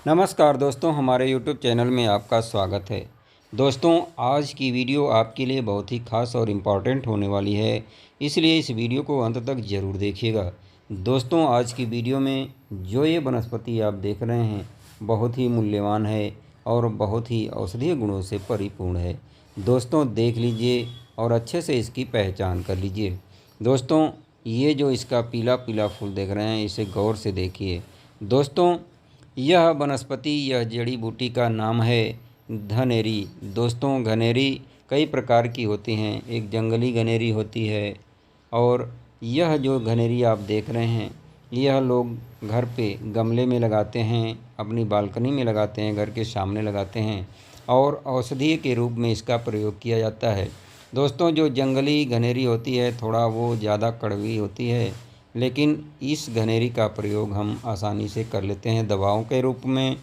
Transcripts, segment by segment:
नमस्कार दोस्तों, हमारे YouTube चैनल में आपका स्वागत है। दोस्तों, आज की वीडियो आपके लिए बहुत ही खास और इम्पॉर्टेंट होने वाली है, इसलिए इस वीडियो को अंत तक ज़रूर देखिएगा। दोस्तों, आज की वीडियो में जो ये वनस्पति आप देख रहे हैं, बहुत ही मूल्यवान है और बहुत ही औषधीय गुणों से परिपूर्ण है। दोस्तों, देख लीजिए और अच्छे से इसकी पहचान कर लीजिए। दोस्तों, ये जो इसका पीला पीला फूल देख रहे हैं, इसे गौर से देखिए। दोस्तों, यह वनस्पति, यह जड़ी बूटी का नाम है घनेरी। दोस्तों, घनेरी कई प्रकार की होती हैं। एक जंगली घनेरी होती है और यह जो घनेरी आप देख रहे हैं, यह लोग घर पे गमले में लगाते हैं, अपनी बालकनी में लगाते हैं, घर के सामने लगाते हैं और औषधीय के रूप में इसका प्रयोग किया जाता है। दोस्तों, जो जंगली घनेरी होती है, थोड़ा वो ज़्यादा कड़वी होती है, लेकिन इस घनेरी का प्रयोग हम आसानी से कर लेते हैं दवाओं के रूप में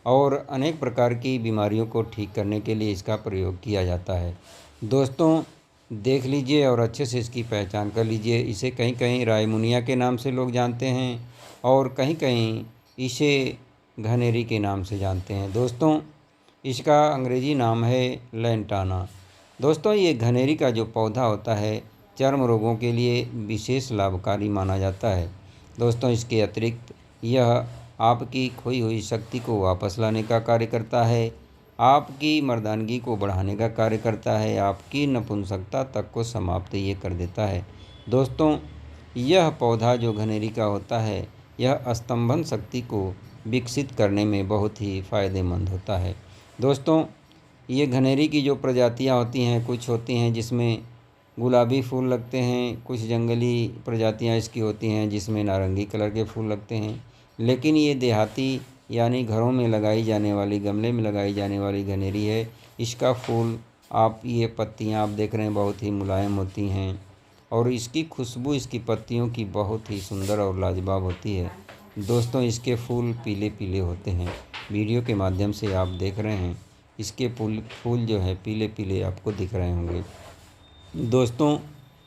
और अनेक प्रकार की बीमारियों को ठीक करने के लिए इसका प्रयोग किया जाता है। दोस्तों, देख लीजिए और अच्छे से इसकी पहचान कर लीजिए। इसे कहीं कहीं रायमुनिया के नाम से लोग जानते हैं और कहीं कहीं इसे घनेरी के नाम से जानते हैं। दोस्तों, इसका अंग्रेजी नाम है लैंटाना। दोस्तों, ये घनेरी का जो पौधा होता है, चर्म रोगों के लिए विशेष लाभकारी माना जाता है। दोस्तों, इसके अतिरिक्त यह आपकी खोई हुई शक्ति को वापस लाने का कार्य करता है, आपकी मर्दानगी को बढ़ाने का कार्य करता है, आपकी नपुंसकता तक को समाप्त ये कर देता है। दोस्तों, यह पौधा जो घनेरी का होता है, यह स्तंभन शक्ति को विकसित करने में बहुत ही फ़ायदेमंद होता है। दोस्तों, ये घनेरी की जो प्रजातियां होती हैं, कुछ होती हैं जिसमें गुलाबी फूल लगते हैं, कुछ जंगली प्रजातियां इसकी होती हैं जिसमें नारंगी कलर के फूल लगते हैं। लेकिन ये देहाती यानी घरों में लगाई जाने वाली, गमले में लगाई जाने वाली घनेरी है। इसका फूल ये पत्तियां आप देख रहे हैं, बहुत ही मुलायम होती हैं और इसकी खुशबू इसकी पत्तियों की बहुत ही सुंदर और लाजवाब होती है। दोस्तों, इसके फूल पीले पीले होते हैं। वीडियो के माध्यम से आप देख रहे हैं, इसके फूल जो है पीले पीले आपको दिख रहे होंगे। दोस्तों,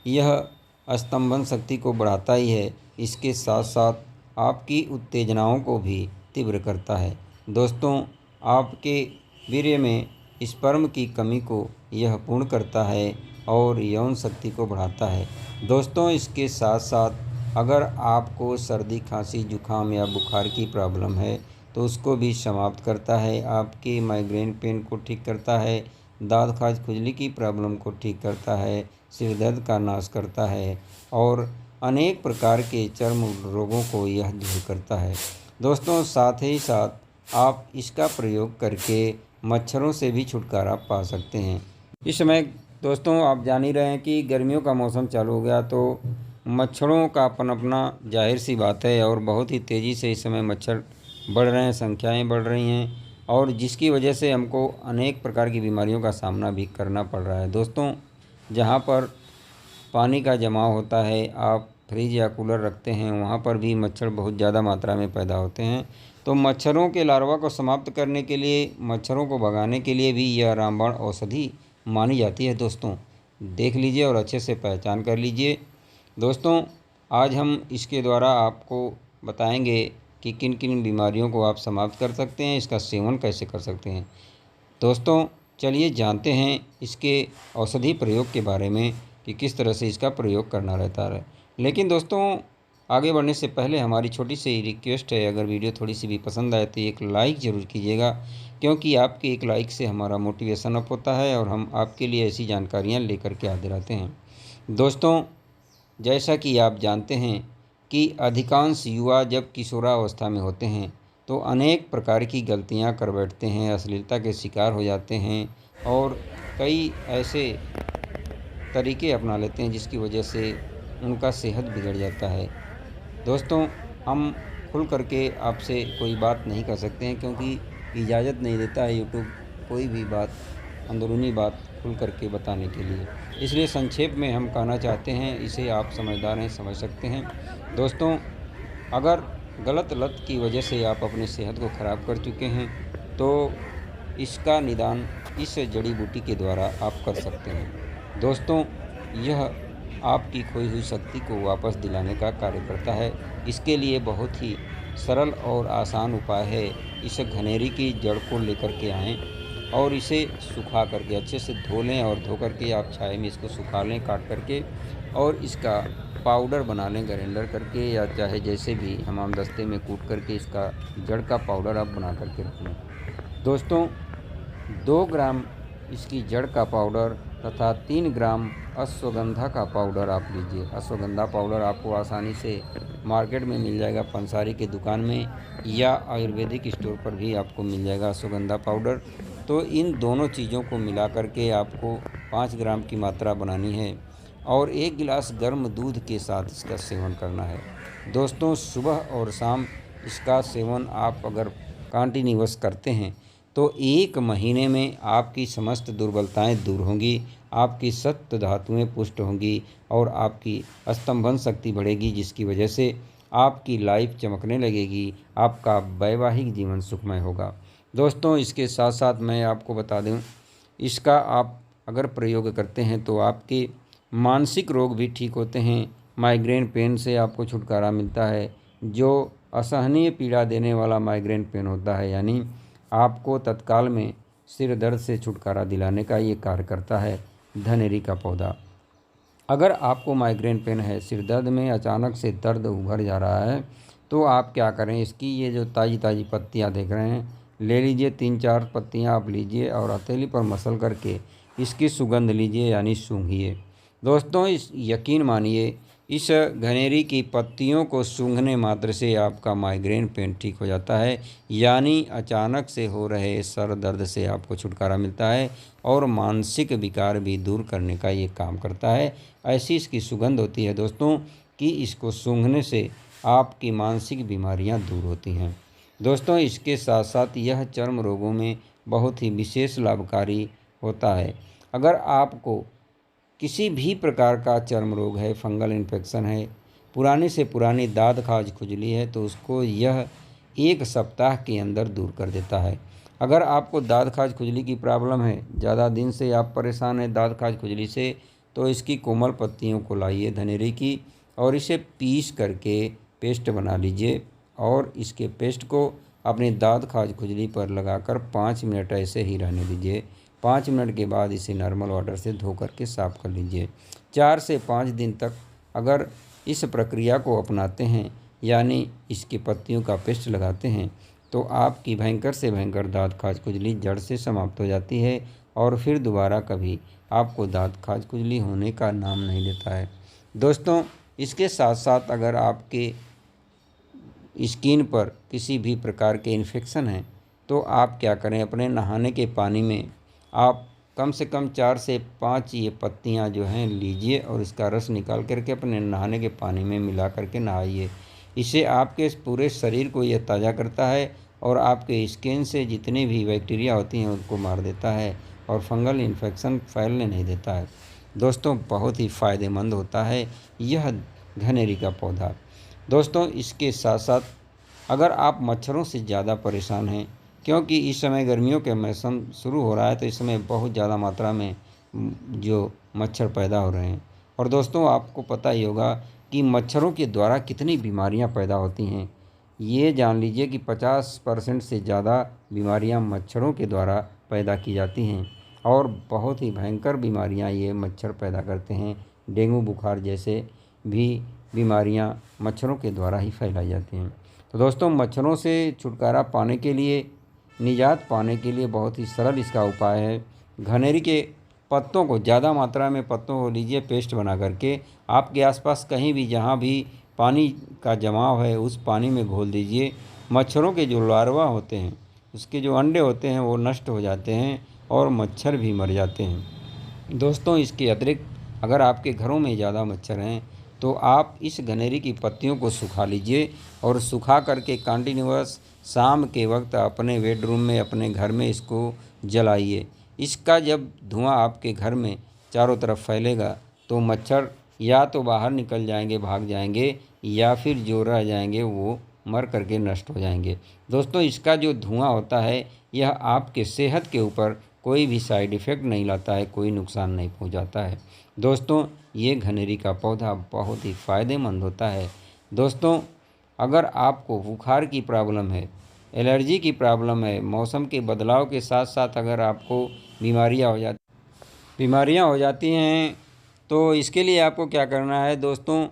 यह स्तंभन शक्ति को बढ़ाता ही है, इसके साथ साथ आपकी उत्तेजनाओं को भी तीव्र करता है। दोस्तों, आपके वीर्य में स्पर्म की कमी को यह पूर्ण करता है और यौन शक्ति को बढ़ाता है। दोस्तों, इसके साथ साथ अगर आपको सर्दी, खांसी, जुखाम या बुखार की प्रॉब्लम है तो उसको भी समाप्त करता है। आपके माइग्रेन पेन को ठीक करता है, दाँत खाज खुजली की प्रॉब्लम को ठीक करता है, सिर दर्द का नाश करता है और अनेक प्रकार के चर्म रोगों को यह दूर करता है। दोस्तों, साथ ही साथ आप इसका प्रयोग करके मच्छरों से भी छुटकारा पा सकते हैं। इस समय दोस्तों, आप जान ही रहे हैं कि गर्मियों का मौसम चालू हो गया, तो मच्छरों का पनपना जाहिर सी बात है और बहुत ही तेज़ी से इस समय मच्छर बढ़ रहे हैं, संख्याएँ बढ़ रही हैं और जिसकी वजह से हमको अनेक प्रकार की बीमारियों का सामना भी करना पड़ रहा है। दोस्तों, जहाँ पर पानी का जमाव होता है, आप फ्रिज या कूलर रखते हैं, वहाँ पर भी मच्छर बहुत ज़्यादा मात्रा में पैदा होते हैं। तो मच्छरों के लार्वा को समाप्त करने के लिए, मच्छरों को भगाने के लिए भी यह रामबाण औषधि मानी जाती है। दोस्तों, देख लीजिए और अच्छे से पहचान कर लीजिए। दोस्तों, आज हम इसके द्वारा आपको बताएंगे कि किन किन बीमारियों को आप समाप्त कर सकते हैं, इसका सेवन कैसे कर सकते हैं। दोस्तों, चलिए जानते हैं इसके औषधि प्रयोग के बारे में कि किस तरह से इसका प्रयोग करना रहता है। लेकिन दोस्तों, आगे बढ़ने से पहले हमारी छोटी सी रिक्वेस्ट है, अगर वीडियो थोड़ी सी भी पसंद आए तो एक लाइक ज़रूर कीजिएगा, क्योंकि आपके एक लाइक से हमारा मोटिवेशन अप होता है और हम आपके लिए ऐसी जानकारियाँ लेकर के आते रहते हैं। दोस्तों, जैसा कि आप जानते हैं कि अधिकांश युवा जब किशोरावस्था में होते हैं तो अनेक प्रकार की गलतियां कर बैठते हैं, अश्लीलता के शिकार हो जाते हैं और कई ऐसे तरीके अपना लेते हैं जिसकी वजह से उनका सेहत बिगड़ जाता है। दोस्तों, हम खुल करके आपसे कोई बात नहीं कर सकते हैं, क्योंकि इजाज़त नहीं देता है यूट्यूब कोई भी बात, अंदरूनी बात खुल करके बताने के लिए। इसलिए संक्षेप में हम कहना चाहते हैं, इसे आप समझदार हैं, समझ सकते हैं। दोस्तों, अगर गलत लत की वजह से आप अपनी सेहत को ख़राब कर चुके हैं तो इसका निदान इस जड़ी बूटी के द्वारा आप कर सकते हैं। दोस्तों, यह आपकी खोई हुई शक्ति को वापस दिलाने का कार्य करता है। इसके लिए बहुत ही सरल और आसान उपाय है इस घनेरी की जड़ को लेकर के आएँ और इसे सुखा करके अच्छे से धो लें और धो करके आप छाया में इसको सुखा लें काट करके, और इसका पाउडर बना लें ग्राइंडर करके, या चाहे जैसे भी हमाम दस्ते में कूट करके इसका जड़ का पाउडर आप बना करके रख लें। दोस्तों 2 ग्राम इसकी जड़ का पाउडर तथा 3 ग्राम अश्वगंधा का पाउडर आप लीजिए। अश्वगंधा पाउडर आपको आसानी से मार्केट में मिल जाएगा, पंसारी की दुकान में, या आयुर्वेदिक स्टोर पर भी आपको मिल जाएगा अश्वगंधा पाउडर। तो इन दोनों चीज़ों को मिला करके आपको 5 ग्राम की मात्रा बनानी है और 1 गिलास गर्म दूध के साथ इसका सेवन करना है। दोस्तों सुबह और शाम इसका सेवन आप अगर कंटिन्यूअस करते हैं तो 1 महीने में आपकी समस्त दुर्बलताएं दूर होंगी, आपकी सप्त धातुएं पुष्ट होंगी और आपकी स्तंभन शक्ति बढ़ेगी, जिसकी वजह से आपकी लाइफ चमकने लगेगी, आपका वैवाहिक जीवन सुखमय होगा। दोस्तों इसके साथ साथ मैं आपको बता दूं, इसका आप अगर प्रयोग करते हैं तो आपके मानसिक रोग भी ठीक होते हैं। माइग्रेन पेन से आपको छुटकारा मिलता है, जो असहनीय पीड़ा देने वाला माइग्रेन पेन होता है, यानी आपको तत्काल में सिर दर्द से छुटकारा दिलाने का ये कार्य करता है धनेरी का पौधा। अगर आपको माइग्रेन पेन है, सिर दर्द में अचानक से दर्द उभर जा रहा है, तो आप क्या करें, इसकी ये जो ताज़ी ताज़ी पत्तियां देख रहे हैं ले लीजिए, 3-4 पत्तियां आप लीजिए और हथेली पर मसल करके इसकी सुगंध लीजिए, यानी सूंघिए। दोस्तों इस यकीन मानिए, इस घनेरी की पत्तियों को सूंघने मात्र से आपका माइग्रेन पेन ठीक हो जाता है, यानी अचानक से हो रहे सर दर्द से आपको छुटकारा मिलता है और मानसिक विकार भी दूर करने का ये काम करता है। ऐसी इसकी सुगंध होती है दोस्तों कि इसको सूंघने से आपकी मानसिक बीमारियां दूर होती हैं। दोस्तों इसके साथ साथ यह चर्म रोगों में बहुत ही विशेष लाभकारी होता है। अगर आपको किसी भी प्रकार का चर्म रोग है, फंगल इन्फेक्शन है, पुरानी से पुरानी दाद खाज खुजली है, तो उसको यह 1 सप्ताह के अंदर दूर कर देता है। अगर आपको दाद खाज खुजली की प्रॉब्लम है, ज़्यादा दिन से आप परेशान हैं दाद खाज खुजली से, तो इसकी कोमल पत्तियों को लाइए धनेरी की और इसे पीस करके पेस्ट बना लीजिए और इसके पेस्ट को अपनी दाद खाज खुजली पर लगाकर 5 मिनट ऐसे ही रहने दीजिए। 5 मिनट के बाद इसे नॉर्मल वाटर से धो करके साफ़ कर लीजिए। 4 से 5 दिन तक अगर इस प्रक्रिया को अपनाते हैं, यानी इसकी पत्तियों का पेस्ट लगाते हैं, तो आपकी भयंकर से भयंकर दाँत खाज खुजली जड़ से समाप्त हो जाती है और फिर दोबारा कभी आपको दाँत खाज खुजली होने का नाम नहीं लेता है। दोस्तों इसके साथ साथ अगर आपके स्किन पर किसी भी प्रकार के इन्फेक्शन हैं, तो आप क्या करें, अपने नहाने के पानी में आप कम से कम 4 से 5 ये पत्तियां जो हैं लीजिए और इसका रस निकाल करके अपने नहाने के पानी में मिला करके नहाइए। इससे आपके पूरे शरीर को यह ताज़ा करता है और आपके स्किन से जितनी भी बैक्टीरिया होती हैं उनको मार देता है और फंगल इन्फेक्शन फैलने नहीं देता है। दोस्तों बहुत ही फ़ायदेमंद होता है यह घनेरी का पौधा। दोस्तों इसके साथ साथ अगर आप मच्छरों से ज़्यादा परेशान हैं, क्योंकि इस समय गर्मियों के मौसम शुरू हो रहा है, तो इस समय बहुत ज़्यादा मात्रा में जो मच्छर पैदा हो रहे हैं, और दोस्तों आपको पता ही होगा कि मच्छरों के द्वारा कितनी बीमारियां पैदा होती हैं। ये जान लीजिए कि 50% से ज़्यादा बीमारियां मच्छरों के द्वारा पैदा की जाती हैं और बहुत ही भयंकर बीमारियां ये मच्छर पैदा करते हैं। डेंगू बुखार जैसे भी बीमारियां मच्छरों के द्वारा ही फैलाई जाती हैं। तो दोस्तों मच्छरों से छुटकारा पाने के लिए, निजात पाने के लिए बहुत ही सरल इसका उपाय है। घनेरी के पत्तों को, ज़्यादा मात्रा में पत्तों को लीजिए, पेस्ट बना करके आपके आसपास कहीं भी जहाँ भी पानी का जमाव है उस पानी में घोल दीजिए। मच्छरों के जो लार्वा होते हैं, उसके जो अंडे होते हैं वो नष्ट हो जाते हैं और मच्छर भी मर जाते हैं। दोस्तों इसके अतिरिक्त अगर आपके घरों में ज़्यादा मच्छर हैं तो आप इस घनेरी की पत्तियों को सुखा लीजिए और सुखा करके कंटिन्यूअस शाम के वक्त अपने बेडरूम में, अपने घर में इसको जलाइए। इसका जब धुआं आपके घर में चारों तरफ फैलेगा तो मच्छर या तो बाहर निकल जाएंगे, भाग जाएंगे, या फिर जो रह जाएंगे वो मर करके नष्ट हो जाएंगे। दोस्तों इसका जो धुआं होता है यह आपके सेहत के ऊपर कोई भी साइड इफ़ेक्ट नहीं लाता है, कोई नुकसान नहीं पहुंचाता है। दोस्तों ये घनेरी का पौधा बहुत ही फ़ायदेमंद होता है। दोस्तों अगर आपको बुखार की प्रॉब्लम है एलर्जी की प्रॉब्लम है, मौसम के बदलाव के साथ साथ अगर आपको बीमारियां हो जाती हैं तो इसके लिए आपको क्या करना है दोस्तों,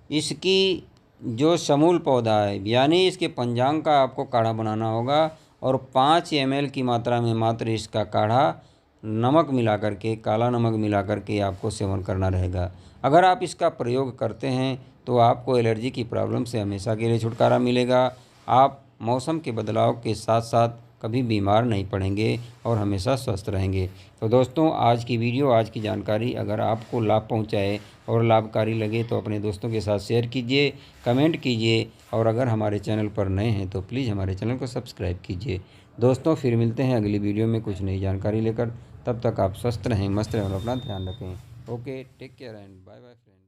इसकी जो समूल पौधा है यानी इसके पंजांग का आपको काढ़ा बनाना होगा और 5 ml की मात्रा में मात्र इसका काढ़ा नमक मिला करके, काला नमक मिला करके आपको सेवन करना रहेगा। अगर आप इसका प्रयोग करते हैं तो आपको एलर्जी की प्रॉब्लम से हमेशा के लिए छुटकारा मिलेगा। आप मौसम के बदलाव के साथ साथ कभी बीमार नहीं पड़ेंगे और हमेशा स्वस्थ रहेंगे। तो दोस्तों, आज की वीडियो, आज की जानकारी अगर आपको लाभ पहुंचाए और लाभकारी लगे तो अपने दोस्तों के साथ शेयर कीजिए, कमेंट कीजिए और अगर हमारे चैनल पर नए हैं तो प्लीज़ हमारे चैनल को सब्सक्राइब कीजिए। दोस्तों, फिर मिलते हैं अगली वीडियो में कुछ नई जानकारी लेकर। तब तक आप स्वस्थ रहें, मस्त रहें और अपना ध्यान रखें। Okay, take care and bye bye friend.